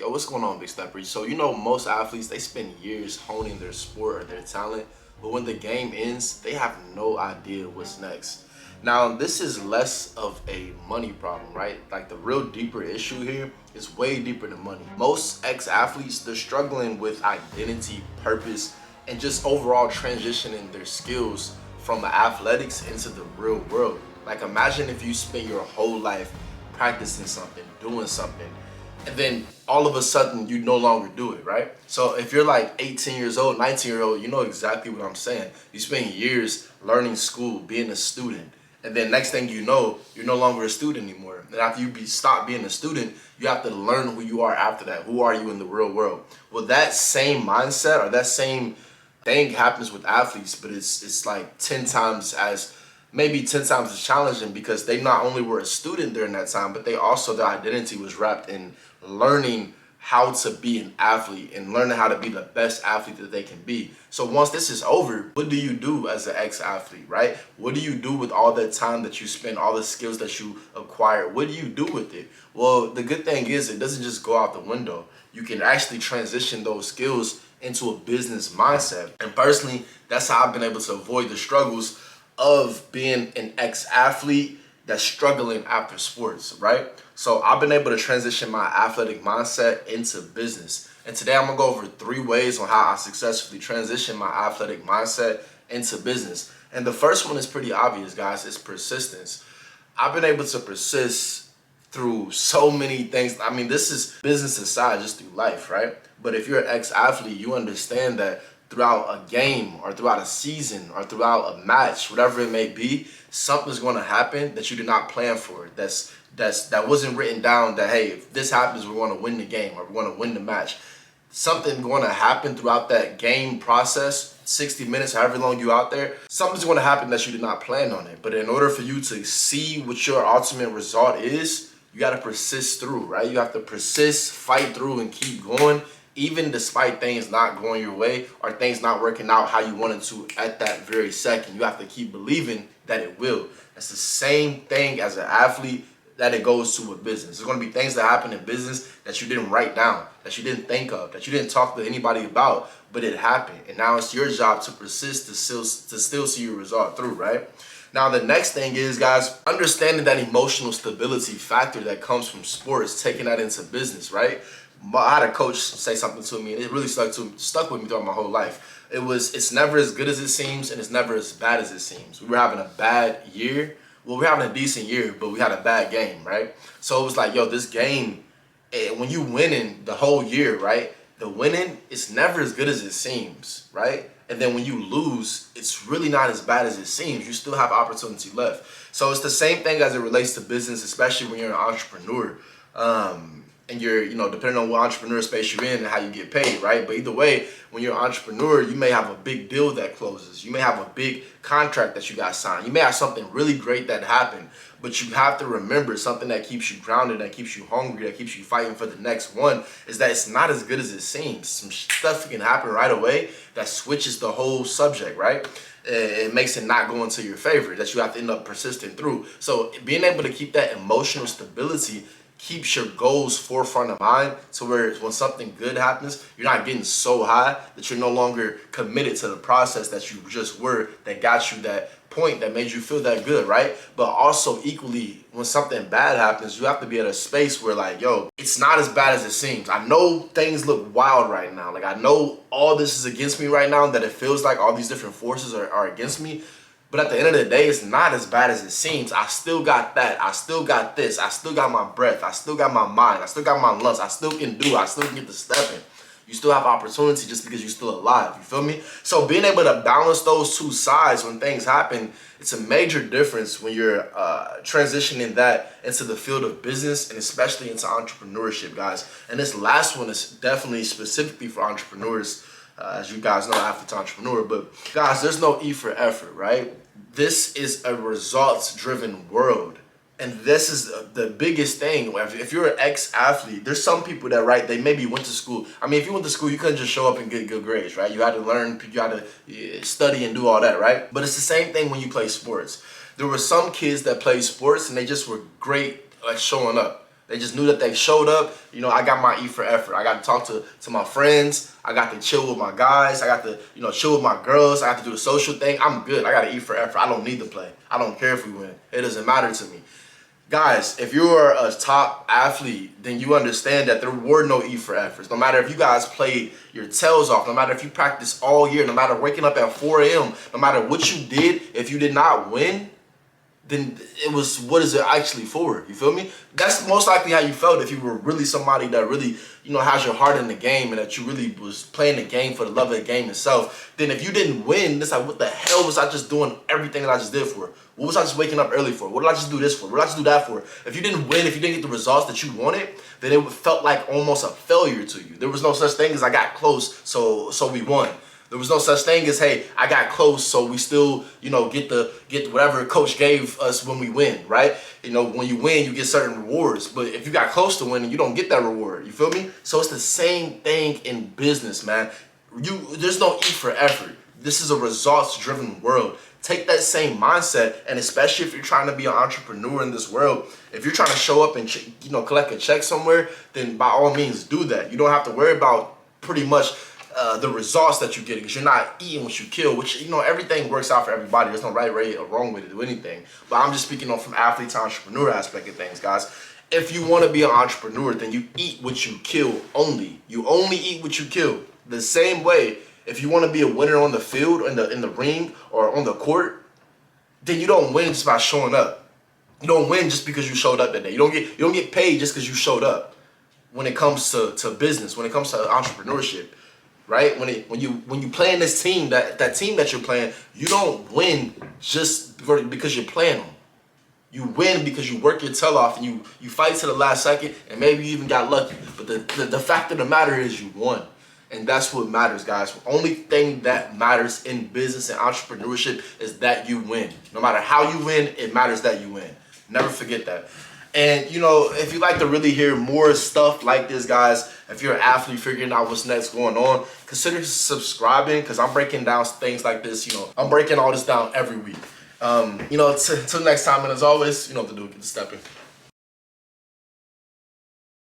Yo, what's going on, Big Stepper? So, most athletes, they spend years honing their sport or their talent, but when the game ends, they have no idea what's next. Now, this is less of a money problem, right? Like, the real deeper issue here is way deeper than money. Most ex-athletes, they're struggling with identity, purpose, and just overall transitioning their skills from athletics into the real world. Like, imagine if you spent your whole life practicing something, doing something, and then all of a sudden you no longer do it, right? So if you're like 18 years old, 19-year-old, you know exactly what I'm saying. You spend years learning school, being a student, and then next thing you know, you're no longer a student anymore. And after stop being a student, you have to learn who you are after that. Who are you in the real world? Well, that same mindset or that same thing happens with athletes, but it's like 10 times as maybe 10 times as challenging because they not only were a student during that time, but they also, their identity was wrapped in learning how to be an athlete and learning how to be the best athlete that they can be. So once this is over, what do you do as an ex-athlete, right? What do you do with all that time that you spend, all the skills that you acquire? What do you do with it? Well, the good thing is it doesn't just go out the window. You can actually transition those skills into a business mindset. And personally, that's how I've been able to avoid the struggles of being an ex-athlete that's struggling after sports, right? So I've been able to transition my athletic mindset into business. And today I'm gonna go over 3 ways on how I successfully transition my athletic mindset into business. And the first one is pretty obvious, guys, it's persistence. I've been able to persist through so many things. I mean, this is business aside, just through life, right? But if you're an ex-athlete, you understand that throughout a game or throughout a season or throughout a match, whatever it may be, something's going to happen that you did not plan for. That wasn't written down that, hey, if this happens, we're going to win the game or we're going to win the match. Something going to happen throughout that game process, 60 minutes, however long you're out there, something's going to happen that you did not plan on it. But in order for you to see what your ultimate result is, you got to persist through, right? You have to persist, fight through, and keep going, even despite things not going your way or things not working out how you wanted to at that very second. You have to keep believing that it will. That's the same thing as an athlete that it goes to with business. There's going to be things that happen in business that you didn't write down, that you didn't think of, that you didn't talk to anybody about, but it happened. And now it's your job to persist to still see your result through, right? Now, the next thing is, guys, understanding that emotional stability factor that comes from sports, taking that into business, right? I had a coach say something to me, and it really stuck with me throughout my whole life. It's never as good as it seems, and it's never as bad as it seems. We were having a bad year. Well, we're having a decent year, but we had a bad game, right? So it was like, yo, this game, when you winning the whole year, right? The winning, it's never as good as it seems, right? And then when you lose, it's really not as bad as it seems. You still have opportunity left. So it's the same thing as it relates to business, especially when you're an entrepreneur. And you're, depending on what entrepreneur space you're in and how you get paid, right? But either way, when you're an entrepreneur, you may have a big deal that closes. You may have a big contract that you got signed. You may have something really great that happened, but you have to remember something that keeps you grounded, that keeps you hungry, that keeps you fighting for the next one is that it's not as good as it seems. Some stuff can happen right away that switches the whole subject, right? It makes it not go into your favor, that you have to end up persisting through. So being able to keep that emotional stability keeps your goals forefront of mind to where when something good happens, you're not getting so high that you're no longer committed to the process that you just were, that got you that point that made you feel that good, right? But also equally, when something bad happens, you have to be at a space where like, yo, it's not as bad as it seems. I know things look wild right now. Like, I know all this is against me right now, that it feels like all these different forces are against me. But at the end of the day, it's not as bad as it seems. I still got that. I still got this. I still got my breath. I still got my mind. I still got my lungs. I still can do. I still can get the stepping. You still have opportunity just because you're still alive. You feel me? So being able to balance those two sides when things happen, it's a major difference when you're transitioning that into the field of business and especially into entrepreneurship, guys. And this last one is definitely specifically for entrepreneurs. As you guys know, athlete's entrepreneur, but guys, there's no E for effort, right? This is a results-driven world. And this is the biggest thing. If you're an ex-athlete, there's some people that, right, they maybe went to school. I mean, if you went to school, you couldn't just show up and get good grades, right? You had to learn, you had to study and do all that, right? But it's the same thing when you play sports. There were some kids that played sports and they just were great at showing up. They just knew that they showed up. You know, I got my E for effort. I got to talk to my friends. I got to chill with my guys. I got to, you know, chill with my girls. I have to do the social thing. I'm good. I got to E for effort. I don't need to play. I don't care if we win. It doesn't matter to me. Guys, if you are a top athlete, then you understand that there were no E for efforts. No matter if you guys played your tails off, no matter if you practiced all year, no matter waking up at 4 a.m., no matter what you did, if you did not win, then it was, what is it actually for? You feel me? That's most likely how you felt if you were really somebody that really, you know, has your heart in the game and that you really was playing the game for the love of the game itself. Then if you didn't win, it's like, what the hell was I just doing everything that I just did for? What was I just waking up early for? What did I just do this for? What did I just do that for? If you didn't win, if you didn't get the results that you wanted, then it felt like almost a failure to you. There was no such thing as I got close, so we won. There was no such thing as, hey, I got close, so we still, you know, get whatever coach gave us when we win, right? You know, when you win, you get certain rewards. But if you got close to winning, you don't get that reward. You feel me? So it's the same thing in business, man. There's no E for effort. This is a results-driven world. Take that same mindset, and especially if you're trying to be an entrepreneur in this world, if you're trying to show up and, you know, collect a check somewhere, then by all means do that. You don't have to worry about pretty much the results that you get, because you're not eating what you kill, which, you know, everything works out for everybody. There's no right way or wrong way to do anything. But I'm just speaking on from athlete to entrepreneur aspect of things, guys. If you want to be an entrepreneur, then you eat what you kill only. You only eat what you kill. The same way, if you want to be a winner on the field, in the ring, or on the court, then you don't win just by showing up. You don't win just because you showed up that day. You don't get paid just because you showed up. When it comes to business, when it comes to entrepreneurship, right? When you play in this team, that team that you're playing, you don't win just because you're playing them. You win because you work your tail off and you fight to the last second, and maybe you even got lucky. But the fact of the matter is you won. And that's what matters, guys. The only thing that matters in business and entrepreneurship is that you win. No matter how you win, it matters that you win. Never forget that. And, you know, if you'd like to really hear more stuff like this, guys, if you're an athlete figuring out what's next going on, consider subscribing, because I'm breaking down things like this. You know, I'm breaking all this down every week. You know, till next time, and as always, you know what to do, get to stepping.